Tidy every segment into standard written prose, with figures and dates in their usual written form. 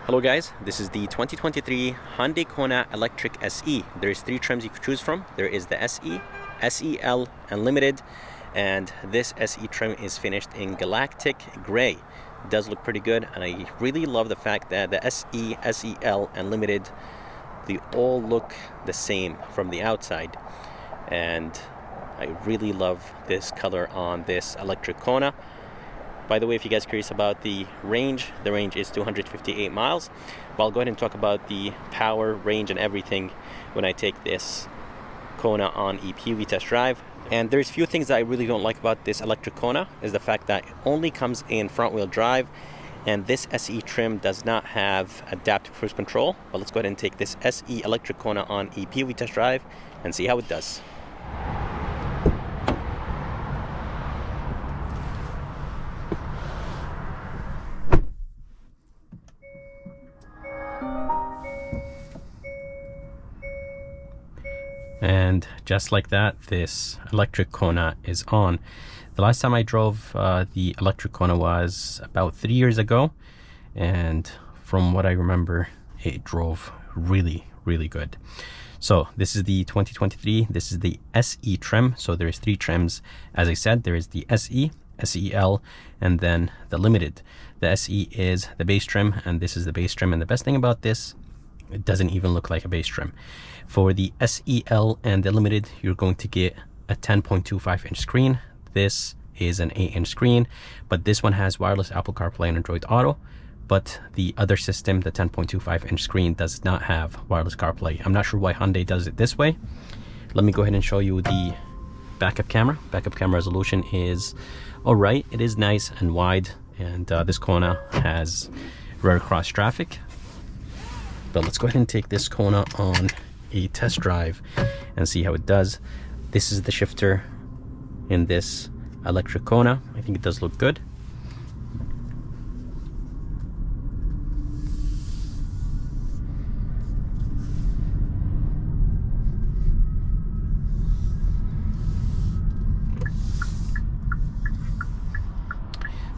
Hello guys, this is the 2023 Hyundai Kona Electric SE. There's three trims you could choose from. There is the SE, SEL, and Limited, and this SE trim is finished in Galactic Gray. It does look pretty good, and I really love the fact that the SE, SEL, and Limited, they all look the same from the outside, and I really love this color on this electric Kona. By the way, if you guys are curious about the range is 258 miles. But I'll go ahead and talk about the power, range, and everything when I take this Kona on a POV test drive. And there's a few things that I really don't like about this electric Kona, is the fact that it only comes in front-wheel drive, and this SE trim does not have adaptive cruise control. But let's go ahead and take this SE electric Kona on a POV test drive and see how it does. And just like that, this electric Kona is on. The last time I drove the electric Kona was about 3 years ago, and from what I remember, it drove really good. So this is the 2023, this is the SE trim. So there's three trims. As I said, there is the SE, SEL, and then the Limited. The SE is the base trim, and this is the base trim. And the best thing about this, it doesn't even look like a base trim. For the SEL and the Limited, you're going to get a 10.25 inch screen. This is an 8-inch screen, but this one has wireless Apple CarPlay and Android Auto. But the other system, the 10.25 inch screen, does not have wireless CarPlay. I'm not sure why Hyundai does it this way. Let me go ahead and show you the backup camera. Backup camera resolution is all right. It is nice and wide, and this Kona has rear cross traffic. But let's go ahead and take this Kona on a test drive and see how it does. This is the shifter in this electric Kona. I think it does look good.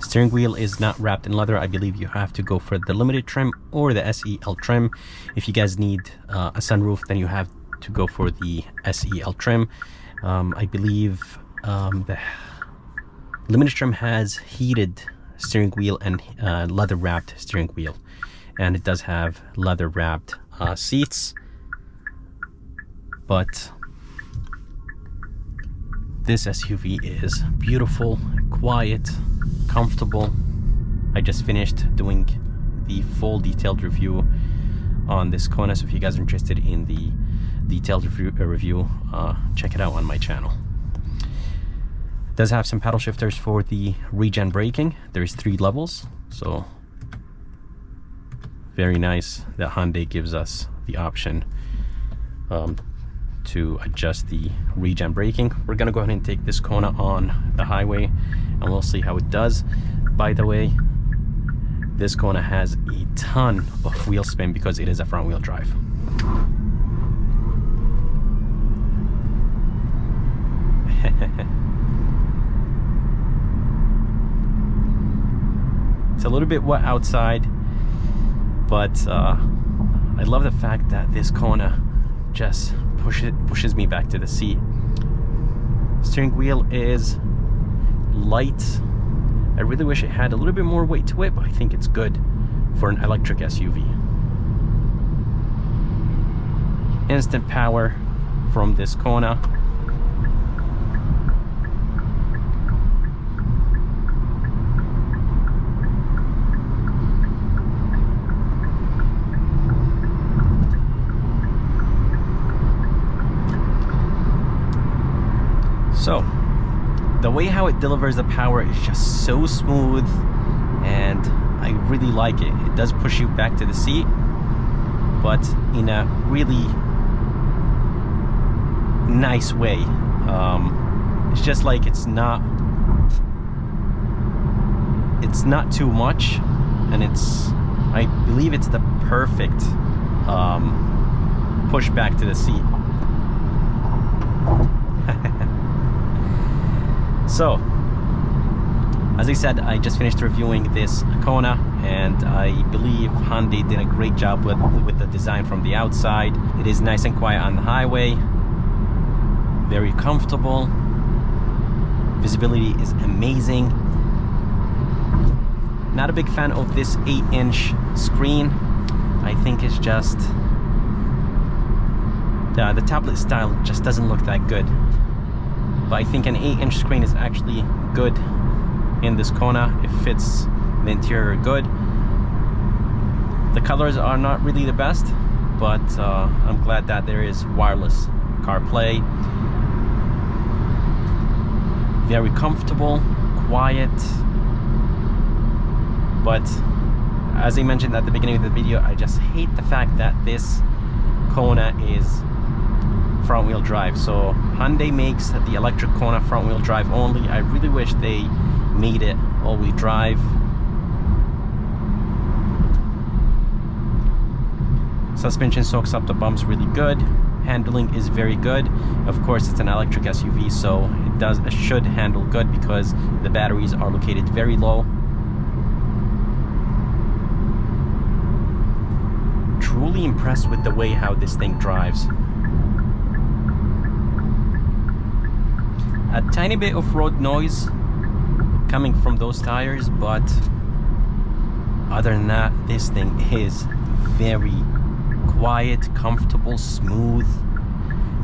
Steering wheel is not wrapped in leather. I believe you have to go for the Limited trim or the SEL trim. If you guys need a sunroof, then you have to go for the SEL trim. I believe the Limited trim has heated steering wheel and leather wrapped steering wheel, and it does have leather wrapped seats. But this SUV is beautiful, quiet, comfortable. I just finished doing the full detailed review on this Kona, so if you guys are interested in the detailed review, check it out on my channel. It does have some paddle shifters for the regen braking. There's 3 levels, so very nice that Hyundai gives us the option to adjust the regen braking. We're gonna go ahead and take this Kona on the highway and we'll see how it does. By the way, this Kona has a ton of wheel spin because it is a front wheel drive. It's a little bit wet outside, but I love the fact that this Kona just pushes me back to the seat. Steering wheel is light. I really wish it had a little bit more weight to it, but I think it's good for an electric SUV. Instant power from this Kona. So, the way how it delivers the power is just so smooth, and I really like it. It does push you back to the seat, but in a really nice way. It's just like it's not too much, and I believe it's the perfect push back to the seat. So As I said, I just finished reviewing this Kona, and I believe Hyundai did a great job with the design from the outside. It is nice and quiet on the highway, very comfortable. Visibility is amazing. Not a big fan of this 8-inch screen. I think it's just the tablet style just doesn't look that good. But I think an 8-inch screen is actually good in this Kona. It fits the interior good. The colors are not really the best, but I'm glad that there is wireless CarPlay. Very comfortable, quiet. But as I mentioned at the beginning of the video, I just hate the fact that this Kona is front-wheel drive. So Hyundai makes the electric Kona front-wheel drive only. I really wish they made it all-wheel drive. Suspension soaks up the bumps really good. Handling is very good. Of course, it's an electric SUV, so it should handle good because the batteries are located very low. Truly impressed with the way how this thing drives. A tiny bit of road noise coming from those tires, but other than that, this thing is very quiet, comfortable, smooth.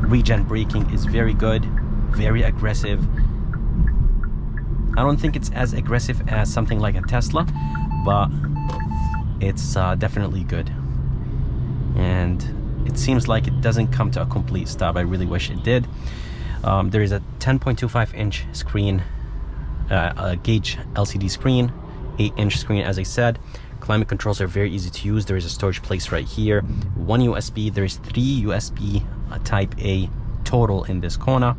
Regen braking is very good, very aggressive. I don't think it's as aggressive as something like a Tesla, but it's definitely good. And it seems like it doesn't come to a complete stop. I really wish it did. There is a 10.25-inch screen, a gauge LCD screen, 8-inch screen, as I said. Climate controls are very easy to use. There is a storage place right here. 1 USB. There's 3 USB Type A total in this Kona.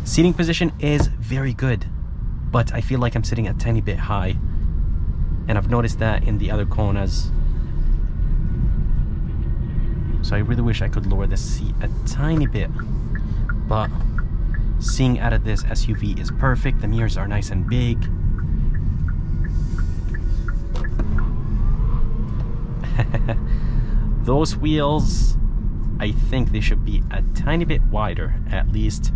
Seating position is very good, but I feel like I'm sitting a tiny bit high. And I've noticed that in the other Konas. So I really wish I could lower the seat a tiny bit. But seeing out of this SUV is perfect. The mirrors are nice and big. Those wheels, I think they should be a tiny bit wider, at least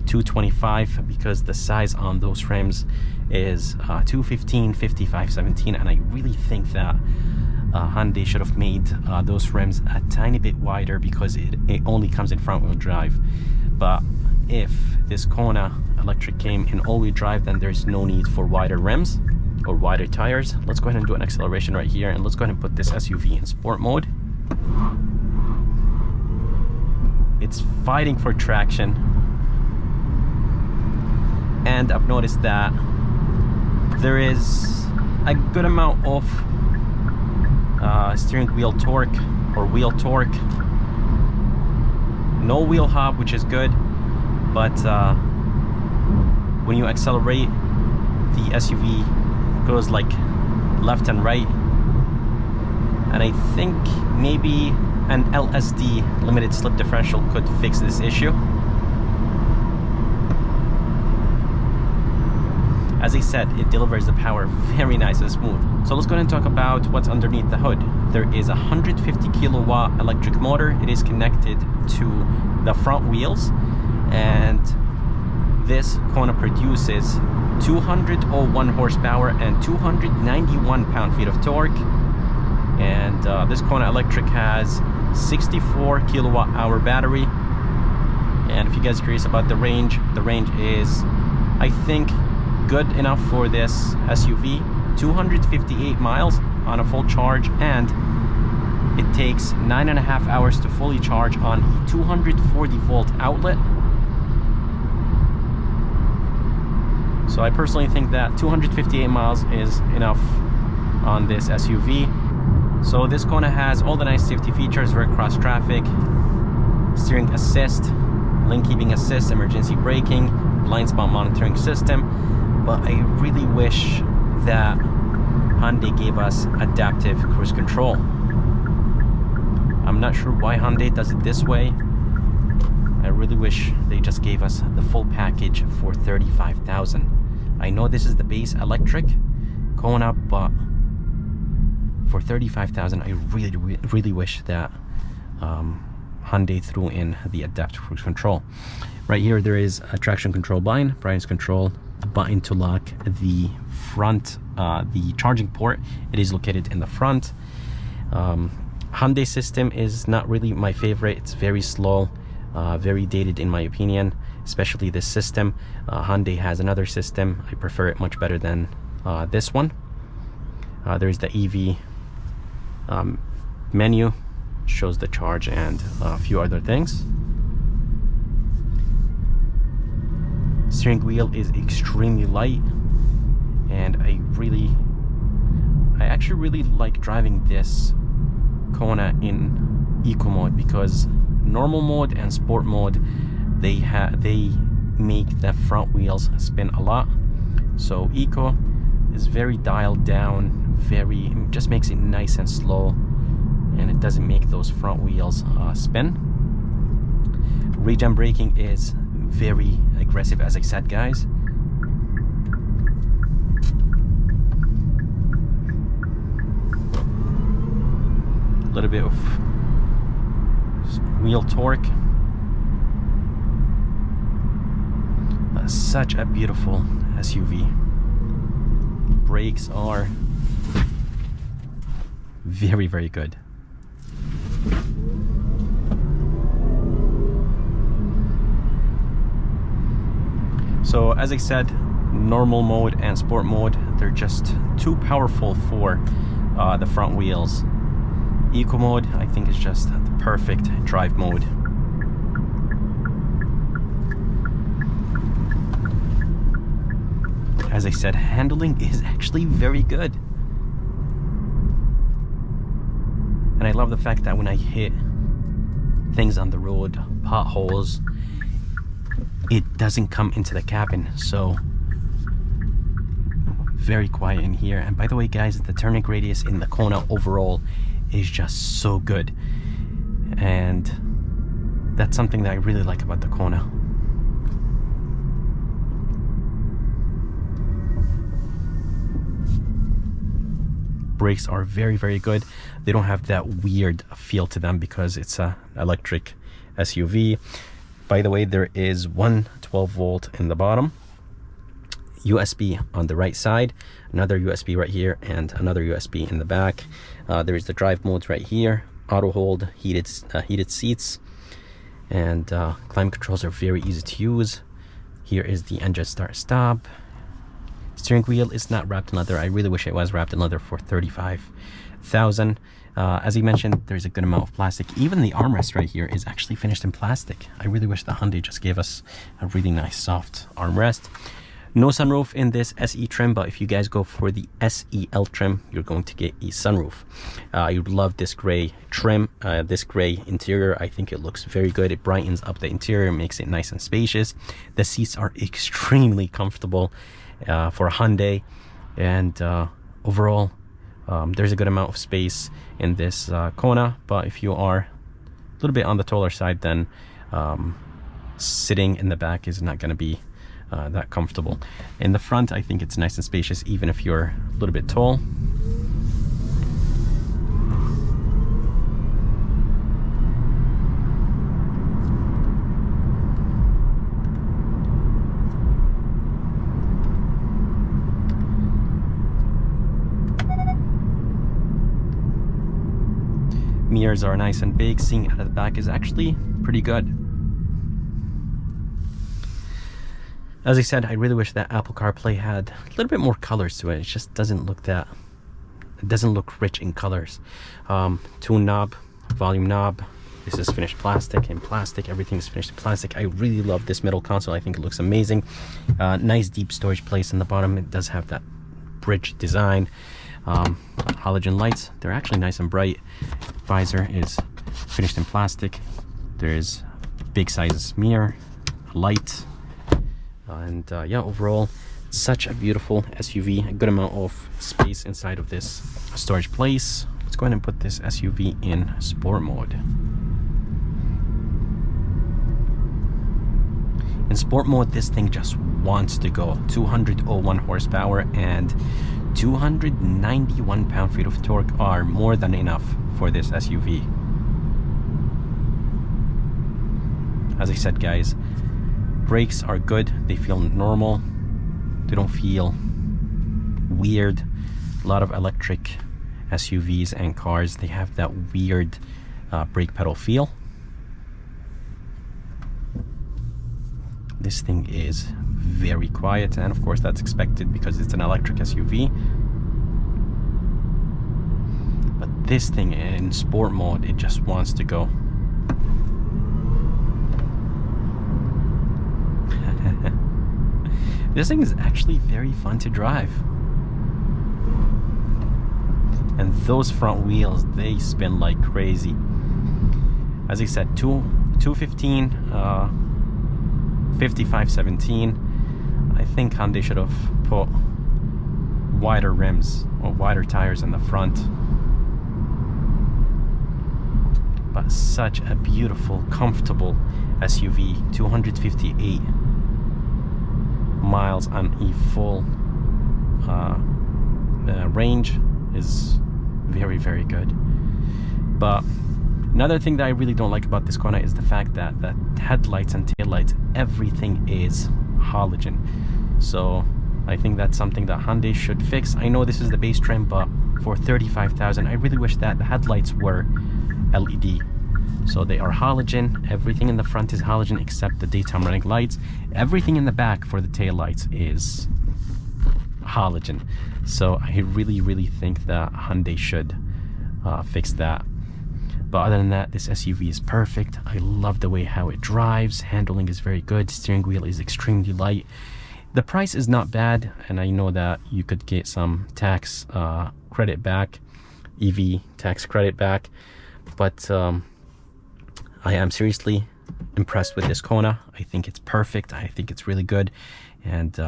225, because the size on those rims is 215, 55, 17, and I really think that Hyundai should have made those rims a tiny bit wider because it only comes in front-wheel drive. But if this Kona electric came in all-wheel drive, then there's no need for wider rims or wider tires. Let's go ahead and do an acceleration right here, and let's go ahead and put this SUV in sport mode. It's fighting for traction, and I've noticed that there is a good amount of steering wheel torque or wheel torque. No wheel hub, which is good, but when you accelerate, the SUV goes like left and right, and I think maybe an LSD, limited slip differential, could fix this issue. As I said, it delivers the power very nice and smooth. So let's go ahead and talk about what's underneath the hood. There is a 150 kilowatt electric motor. It is connected to the front wheels, and this Kona produces 201 horsepower and 291 pound-feet of torque. And this Kona electric has 64 kilowatt hour battery. And if you guys are curious about the range is, I think, good enough for this SUV. 258 miles on a full charge, and it takes 9.5 hours to fully charge on a 240 volt outlet. So I personally think that 258 miles is enough on this SUV. So this Kona has all the nice safety features: rear cross traffic, steering assist, lane keeping assist, emergency braking, blind spot monitoring system. But I really wish that Hyundai gave us adaptive cruise control. I'm not sure why Hyundai does it this way. I really wish they just gave us the full package for $35,000. I know this is the base electric Kona, but for 35,000, I really wish that Hyundai threw in the adaptive cruise control. Right here, there is a traction control button, brightness control, button to lock the front, the charging port. It is located in the front. Hyundai system is not really my favorite. It's very slow, very dated in my opinion, especially this system. Hyundai has another system. I prefer it much better than this one. There's the EV menu, shows the charge and a few other things. Steering wheel is extremely light, and I actually really like driving this Kona in eco mode, because normal mode and sport mode, they make the front wheels spin a lot. So eco is very dialed down, it just makes it nice and slow, and it doesn't make those front wheels spin. Regen braking is very aggressive, as I said, guys. A little bit of wheel torque. Such a beautiful SUV. Brakes are very, very good. So as I said, normal mode and sport mode, they're just too powerful for the front wheels. Eco mode, I think, is just the perfect drive mode. As I said, handling is actually very good. And I love the fact that when I hit things on the road, potholes, it doesn't come into the cabin. So very quiet in here. And by the way, guys, the turning radius in the Kona overall is just so good, and that's something that I really like about the Kona. Brakes are very, very good. They don't have that weird feel to them because it's a electric SUV. By the way, there is one 12-volt in the bottom, USB on the right side, another USB right here, and another USB in the back. There is the drive modes right here, auto hold, heated seats, and climate controls are very easy to use. Here is the engine start stop. Steering wheel is not wrapped in leather. I really wish it was wrapped in leather for 35,000. As you mentioned, there's a good amount of plastic. Even the armrest right here is actually finished in plastic. I really wish the Hyundai just gave us a really nice soft armrest. No sunroof in this SE trim, but if you guys go for the SEL trim, you're going to get a sunroof. I love this gray trim, this gray interior. I think it looks very good. It brightens up the interior, makes it nice and spacious. The seats are extremely comfortable for a Hyundai, and overall, there's a good amount of space in this Kona. But if you are a little bit on the taller side, then sitting in the back is not going to be that comfortable. In the front, I think it's nice and spacious, even if you're a little bit tall. Mirrors are nice and big. Seeing out of the back is actually pretty good. As I said, I really wish that Apple CarPlay had a little bit more colors to it. It just doesn't look that, it doesn't look rich in colors. Tune knob, volume knob. This is finished plastic, and plastic, everything is finished in plastic. I really love this middle console. I think it looks amazing. Nice deep storage place in the bottom. It does have that bridge design. Halogen lights, they're actually nice and bright. Visor is finished in plastic. There's big sizes mirror, light, and yeah, overall, such a beautiful SUV. A good amount of space inside of this storage place. Let's go ahead and put this SUV in sport mode. In sport mode, this thing just wants to go. 201 horsepower and 291 pound-feet of torque are more than enough for this SUV. As I said, guys, brakes are good. They feel normal. They don't feel weird. A lot of electric SUVs and cars, they have that weird brake pedal feel. This thing is very quiet, and of course that's expected because it's an electric SUV. But this thing in sport mode, it just wants to go. This thing is actually very fun to drive. And those front wheels, they spin like crazy. As I said, 215, 5517. I think Hyundai should have put wider rims or wider tires in the front. But such a beautiful, comfortable SUV. 258 miles on a full range is very, very good. But another thing that I really don't like about this Kona is the fact that the headlights and taillights, everything is halogen. So I think that's something that Hyundai should fix. I know this is the base trim, but for 35,000, I really wish that the headlights were LED. So they are halogen. Everything in the front is halogen except the daytime running lights. Everything in the back for the taillights is halogen. So I really, really think that Hyundai should fix that. But other than that, this SUV is perfect. I love the way how it drives. Handling is very good. Steering wheel is extremely light. The price is not bad, and I know that you could get some tax credit back, EV tax credit back. But I am seriously impressed with this Kona. I think it's perfect. I think it's really good. And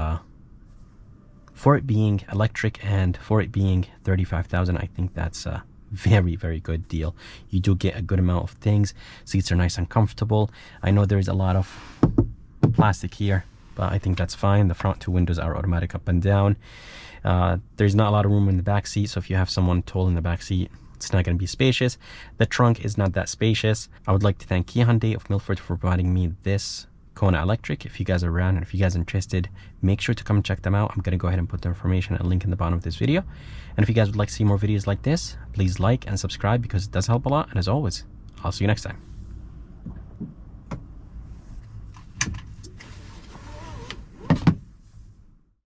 for it being electric and for it being 35,000, I think that's a very, very good deal. You do get a good amount of things. Seats are nice and comfortable. I know there's a lot of plastic here, but I think that's fine. The front two windows are automatic up and down. There's not a lot of room in the back seat, so if you have someone tall in the back seat, it's not going to be spacious. The trunk is not that spacious. I would like to thank Key Hyundai of Milford for providing me this Kona electric. If you guys are around and if you guys are interested, make sure to come and check them out. I'm going to go ahead and put the information and link in the bottom of this video. And if you guys would like to see more videos like this, please like and subscribe because it does help a lot. And as always, I'll see you next time.